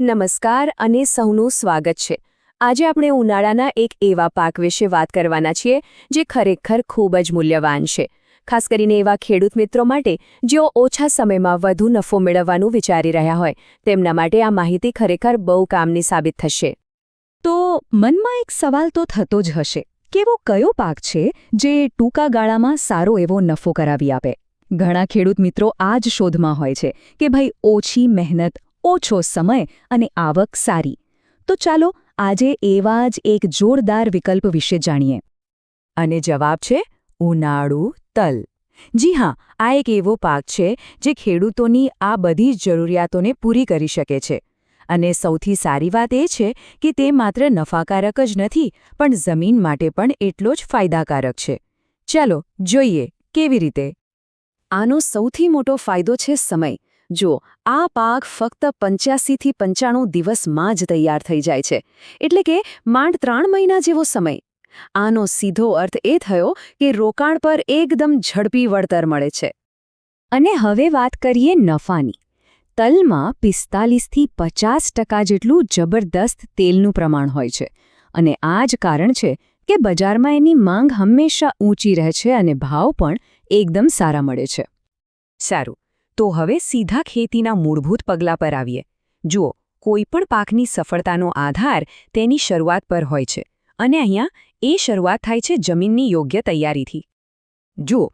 નમસ્કાર અને સૌનું સ્વાગત છે। આજે આપણે ઉનાળાના એક એવા પાક વિશે વાત કરવાના છીએ જે ખરેખર ખૂબ જ મૂલ્યવાન છે, ખાસ કરીને એવા ખેડૂત મિત્રો માટે જેઓ ઓછા સમયમાં વધુ નફો મેળવવાનું વિચારી રહ્યા હોય તેમના માટે આ માહિતી ખરેખર બહુ કામની સાબિત થશે। તો મનમાં એક સવાલ તો થતો જ હશે કે એવો કયો પાક છે જે ટૂંકા ગાળામાં સારો એવો નફો કરાવી આપે। ઘણા ખેડૂત મિત્રો આ જ શોધમાં હોય છે કે ભાઈ ઓછી મહેનત, ઓછો સમય અને આવક સારી। તો ચાલો આજે એવા જ એક જોરદાર વિકલ્પ વિશે જાણીએ। અને જવાબ છે ઉનાળુ તલ। જી હા, આ એક એવો પાક છે જે ખેડૂતોની આ બધી જ જરૂરિયાતોને પૂરી કરી શકે છે। અને સૌથી સારી વાત એ છે કે તે માત્ર નફાકારક જ નથી પણ જમીન માટે પણ એટલો જ ફાયદાકારક છે। ચાલો જોઈએ કેવી રીતે। આનો સૌથી મોટો ફાયદો છે સમય। જો આ પાક ફક્ત 85થી 95 દિવસમાં જ તૈયાર થઈ જાય છે, એટલે કે માંડ 3 મહિના જેવો સમય। આનો સીધો અર્થ એ થયો કે રોકાણ પર એકદમ ઝડપી વળતર મળે છે। અને હવે વાત કરીએ નફાની। તલમાં 45થી 50% જેટલું જબરદસ્ત તેલનું પ્રમાણ હોય છે અને આ જ કારણ છે કે બજારમાં એની માંગ હંમેશા ઊંચી રહે છે અને ભાવ પણ એકદમ સારા મળે છે। સારું, તો હવે સીધા ખેતીના મૂળભૂત પગલાં પર આવીએ। જુઓ, કોઈપણ પાકની સફળતાનો આધાર તેની શરૂઆત પર હોય છે અને અહીંયા એ શરૂઆત થાય છે જમીનની યોગ્ય તૈયારીથી। જુઓ,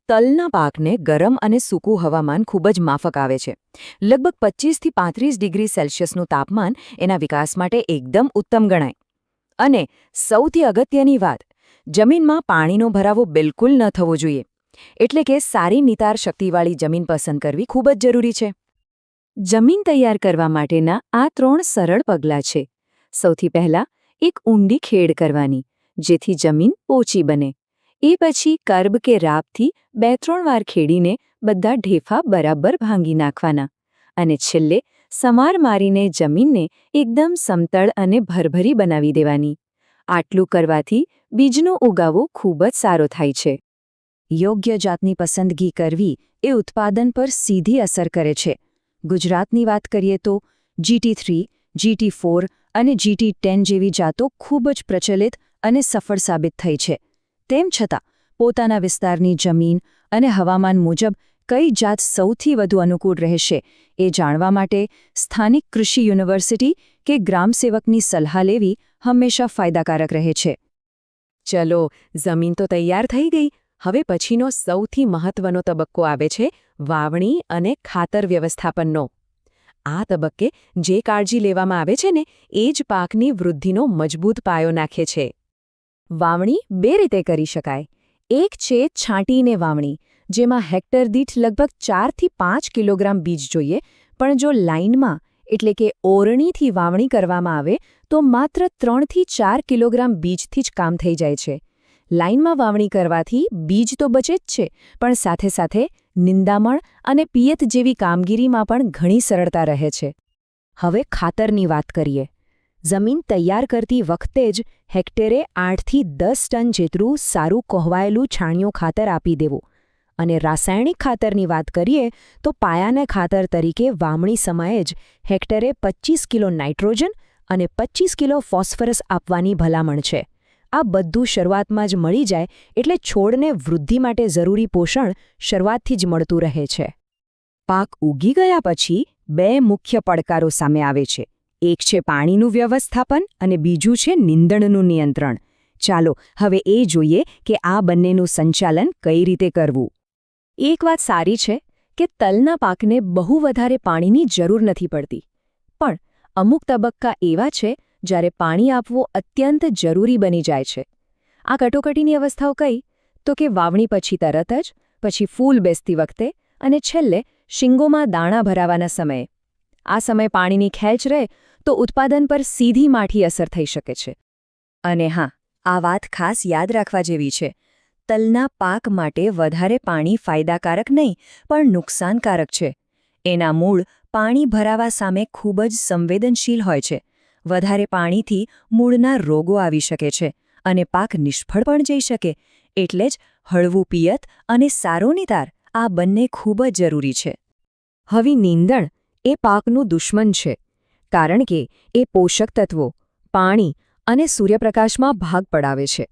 તલના પાકને ગરમ અને સૂકું હવામાન ખૂબ જ માફક આવે છે। લગભગ 25થી 35 ડિગ્રી સેલ્સિયસનું તાપમાન એના વિકાસ માટે એકદમ ઉત્તમ ગણાય। અને સૌથી અગત્યની વાત, જમીનમાં પાણીનો ભરાવો બિલકુલ ન થવો જોઈએ, એટલે કે સારી નિતાર શક્તિવાળી જમીન પસંદ કરવી ખૂબ જ જરૂરી છે। જમીન તૈયાર કરવા માટેના આ 3 સરળ પગલાં છે। સૌથી પહેલાં એક ઊંડી ખેડ કરવાની, જેથી જમીન પોચી બને। એ પછી કર્બ કે રાપથી 2-3 વાર ખેડીને બધા ઢેફા બરાબર ભાંગી નાખવાના। અને છેલ્લે સમાર મારીને જમીનને એકદમ સમતળ અને ભરભરી બનાવી દેવાની। આટલું કરવાથી બીજનો ઉગાવો ખૂબ જ સારો થાય છે। યોગ્ય જાતની પસંદગી કરવી એ ઉત્પાદન પર સીધી અસર કરે છે। ગુજરાતની વાત કરીએ તો GT3, GT4 અને GT10 જેવી જાતો ખૂબ જ પ્રચલિત અને સફળ સાબિત થઈ છે। તેમ છતાં પોતાના વિસ્તારની જમીન અને હવામાન મુજબ કઈ જાત સૌથી વધુ અનુકૂળ રહેશે એ જાણવા માટે સ્થાનિક કૃષિ યુનિવર્સિટી કે ગ્રામસેવકની સલાહ લેવી હંમેશા ફાયદાકારક રહે છે। ચલો, જમીન તો તૈયાર થઈ ગઈ। હવે પછીનો સૌથી મહત્વનો તબક્કો આવે છે વાવણી અને ખાતર વ્યવસ્થાપનનો। આ તબક્કે જે કાળજી લેવામાં આવે છે ને એ જ પાકની વૃદ્ધિનો મજબૂત પાયો નાખે છે। વાવણી 2 રીતે કરી શકાય। એક છે છાંટીને વાવણી, જેમાં હેક્ટર દીઠ લગભગ 4થી 5 કિલોગ્રામ બીજ જોઈએ, પણ જો લાઇનમાં એટલે કે ઓરણીથી વાવણી કરવામાં આવે તો માત્ર 3થી 4 કિલોગ્રામ બીજથી જ કામ થઈ જાય છે। લાઇનમાં વાવણી કરવાથી બીજ તો બચે જ છે, પણ સાથે સાથે નિંદામણ અને પિયત જેવી કામગીરીમાં પણ ઘણી સરળતા રહે છે। હવે ખાતરની વાત કરીએ। જમીન તૈયાર કરતી વખતે જ હેક્ટરે 8થી 10 ટન જેટલું સારું કોહવાયેલું છાણિયું ખાતર આપી દેવું। અને રાસાયણિક ખાતરની વાત કરીએ તો પાયાના ખાતર તરીકે વાવણી સમયે જ હેક્ટરે 25 કિલો નાઇટ્રોજન અને 25 કિલો ફોસ્ફરસ આપવાની ભલામણ છે। આ બધું શરૂઆતમાં જ મળી જાય એટલે છોડને વૃદ્ધિ માટે જરૂરી પોષણ શરૂઆતથી જ મળતું રહે છે। પાક ઉગી ગયા પછી 2 મુખ્ય પડકારો સામે આવે છે। એક છે પાણીનું વ્યવસ્થાપન અને બીજું છે નીંદણનું નિયંત્રણ। ચાલો હવે એ જોઈએ કે આ બંનેનું સંચાલન કઈ રીતે કરવું। એક વાત સારી છે કે તલના પાકને બહુ વધારે પાણીની જરૂર નથી પડતી, પણ અમુક તબક્કા એવા છે જ્યારે પાણી આપવું અત્યંત જરૂરી બની જાય છે। આ કટોકટીની અવસ્થાઓ કઈ? તો કે વાવણી પછી તરત જ, પછી ફૂલ બેસતી વખતે અને છેલ્લે શીંગોમાં દાણા ભરાવાના સમયે। આ સમય પાણીની ખેંચ રહે તો ઉત્પાદન પર સીધી માઠી અસર થઈ શકે છે। અને હા, આ વાત ખાસ યાદ રાખવા જેવી છે। તલના પાક માટે વધારે પાણી ફાયદાકારક નહીં પણ નુકસાનકારક છે। એના મૂળ પાણી ભરાવા સામે ખૂબ જ સંવેદનશીલ હોય છે। વધારે પાણીથી મૂળના રોગો આવી શકે છે અને પાક નિષ્ફળ પણ જઈ શકે। એટલે જ હળવું પિયત અને સારો નિતાર આ બંને ખૂબ જ જરૂરી છે। હવે નીંદણ એ પાકનું દુશ્મન છે। કારણ કે એ પોષક તત્વો, પાણી અને સૂર્યપ્રકાશમાં ભાગ પડાવે છે.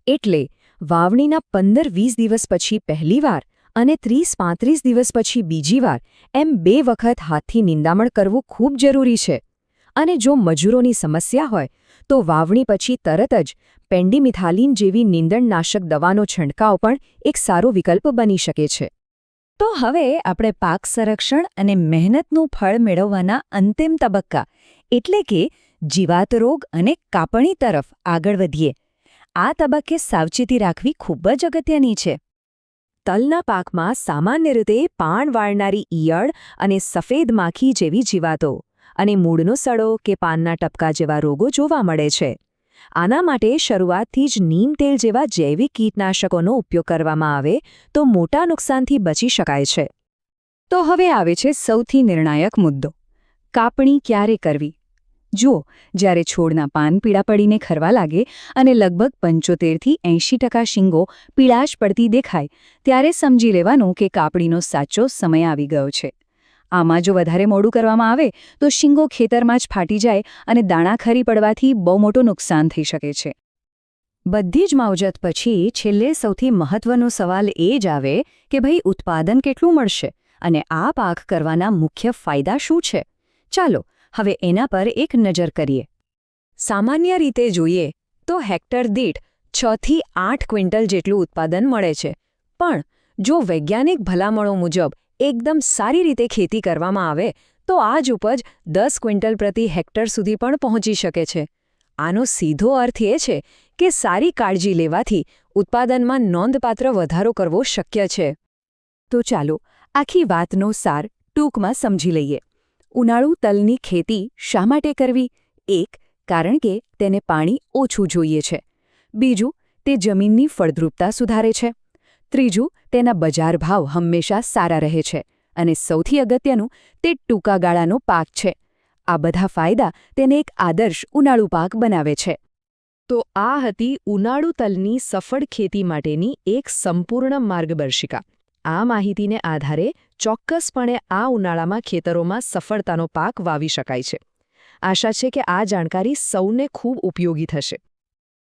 એટલે વાવણીના 15-20 દિવસ પછી પહેલીવાર અને 30-35 દિવસ પછી બીજીવાર એમ 2 વખત હાથથી નિંદામણ કરવું ખૂબ જરૂરી છે. અને જો મજૂરોની સમસ્યા હોય તો વાવણી પછી તરત જ પેન્ડિમિથાલિન જેવી નીંદણનાશક દવાનો છંટકાવ પણ એક સારો વિકલ્પ બની શકે છે. તો હવે આપણે પાક સંરક્ષણ અને મહેનતનું ફળ મેળવવાના અંતિમ તબક્કા એટલે કે જીવાત રોગ અને કાપણી તરફ આગળ વધીએ. આ તબક્કે સાવચેતી રાખવી ખૂબ જ અગત્યની છે. તલના પાકમાં સામાન્ય રીતે પાન વાળનારી ઈયળ અને સફેદ માખી જેવી જીવાતો અને મૂળનો સડો કે પાનના ટપકા જેવા રોગો જોવા મળે છે. આના માટે શરૂઆતથી જ નીમ તેલ જેવા જૈવિક કીટનાશકોનો ઉપયોગ કરવામાં આવે તો મોટા નુકસાનથી બચી શકાય છે. તો હવે આવે છે સૌથી નિર્ણાયક મુદ્દો: કાપણી ક્યારે કરવી? જુઓ, જ્યારે છોડના પાન પીળા પડીને ખરવા લાગે અને લગભગ 75-80% શીંગો પીળાશ પડતી દેખાય, ત્યારે સમજી લેવાનું કે કાપણીનો સાચો સમય આવી ગયો છે. આમાં જો વધારે મોડું કરવામાં આવે તો શીંગો ખેતરમાં જ ફાટી જાય અને દાણા ખરી પડવાથી બહુ મોટું નુકસાન થઈ શકે છે. બધી જ માવજત પછી છેલ્લે સૌથી મહત્વનો સવાલ એ જ આવે કે ભાઈ, ઉત્પાદન કેટલું મળશે અને આ પાક કરવાના મુખ્ય ફાયદા શું છે? ચાલો હવે એના પર એક નજર કરીએ. સામાન્ય રીતે જોઈએ તો હેક્ટર દીઠ 6થી 8 ક્વિન્ટલ જેટલું ઉત્પાદન મળે છે. પણ જો વૈજ્ઞાનિક ભલામણો મુજબ એકદમ સારી રીતે ખેતી કરવામાં આવે તો આ જ ઉપજ 10 ક્વિન્ટલ પ્રતિ હેક્ટર સુધી પણ પહોંચી શકે છે. આનો સીધો અર્થ એ છે કે સારી કાળજી લેવાથી ઉત્પાદનમાં નોંધપાત્ર વધારો કરવો શક્ય છે. તો ચાલો આખી વાતનો સાર ટૂંકમાં સમજી લઈએ. ઉનાળુ તલની ખેતી શા માટે કરવી? 1. કારણ કે તેને પાણી ઓછું જોઈએ છે. 2. તે જમીનની ફળદ્રુપતા સુધારે છે. 3. તેના બજાર ભાવ હંમેશા સારા રહે છે. અને સૌથી અગત્યનું, તે ટૂંકા ગાળાનો પાક છે. આ બધા ફાયદા તેને એક આદર્શ ઉનાળુ પાક બનાવે છે. તો આ હતી ઉનાળુ તલની સફળ ખેતી માટેની એક સંપૂર્ણ માર્ગદર્શિકા. આ માહિતીને આધારે ચોક્કસપણે આ ઉનાળામાં ખેતરોમાં સફળતાનો પાક વાવી શકાય છે. આશા છે કે આ જાણકારી સૌને ખૂબ ઉપયોગી થશે.